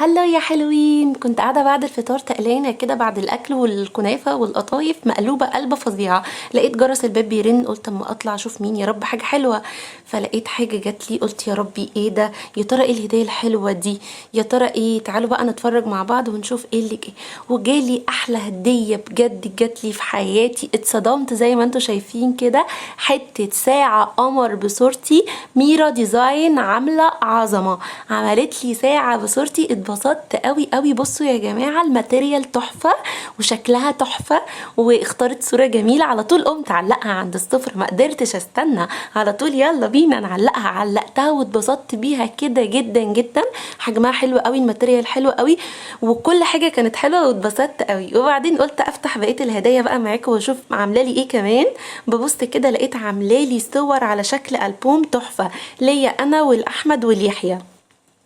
هلا يا حلوين، كنت قاعده بعد الفطار تقلانه كده بعد الاكل والكنافه والقطايف، مقلوبه قلبه فظيعه. لقيت جرس الباب بيرن، قلت اما اطلع اشوف مين، يا رب حاجه حلوه. فلقيت حاجه جات لي، قلت يا ربي ايه ده، يا ترى ايه الهديه الحلوه دي، يا ترى ايه. تعالوا بقى نتفرج مع بعض ونشوف ايه اللي جه. وجالي احلى هديه بجد جات لي في حياتي، اتصدمت زي ما انتم شايفين كده. حته ساعه قمر بصورتي، ميرا ديزاين عامله عظمه، عملت لي ساعه بصورتي. اتبسطت قوي قوي. بصوا يا جماعه، الماتيريال تحفه وشكلها تحفه، واختارت صوره جميله. على طول قمت علقها عند السفر، ما قدرتش استنى، على طول يلا بينا نعلقها. علقتها واتبسطت بيها كده جدا جدا. حجمها حلو قوي، الماتيريال حلو قوي، وكل حاجه كانت حلوه واتبسطت قوي. وبعدين قلت افتح بقيه الهدايا بقى معاكم واشوف عامله لي ايه كمان. ببص كده لقيت عامله لي صور على شكل البوم تحفه ليا انا والاحمد واليحيى،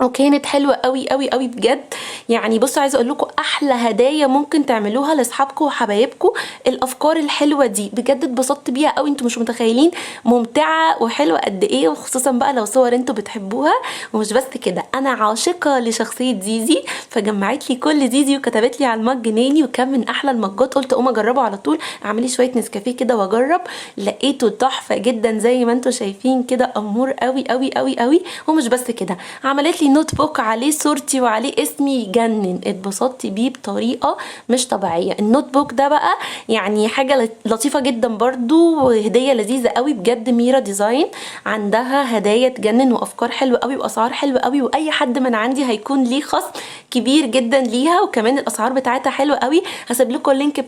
وكانت حلوه قوي قوي قوي بجد. يعني بصوا، عايزه اقول لكم احلى هدايا ممكن تعملوها لاصحابكم وحبايبكم الافكار الحلوه دي، بجد اتبسطت بيها قوي. انتوا مش متخيلين ممتعه وحلوه قد ايه، وخصوصا بقى لو صور انتوا بتحبوها. ومش بس كده، انا عاشقه لشخصيه زيزي، فجمعت لي كل زيزي وكتبت لي على المج ناني، وكان من احلى المجات. قلت اقوم اجربه على طول، اعملي شويه نسكافيه كده واجرب. لقيته تحفه جدا زي ما انتوا شايفين كده، امور قوي قوي قوي قوي. ومش بس كده، عملت لي نوت بوك عليه صورتي وعليه اسمي، يجنن. اتبسطت بيه بطريقه مش طبيعيه. النوت بوك ده بقى يعني حاجه لطيفه جدا برضو، وهديه لذيذه قوي بجد. ميرا ديزاين عندها هدايا تجنن وافكار حلوه قوي واسعار حلوه قوي، واي حد من عندي هيكون ليه خصم كبير جدا ليها، وكمان الاسعار بتاعتها حلوه قوي. هسيب لكم اللينك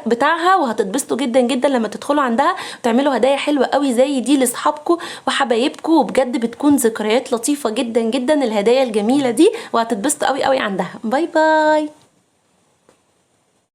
بتاعها، وهتتبسطوا جدا جدا لما تدخلوا عندها وتعملوا هدايا حلوه قوي زي دي لاصحابكم وحبايبكم. وبجد بتكون ذكريات لطيفه جدا جدا الهدايا الجميله دي، وهتتبسطوا قوي قوي عندها. باي باي.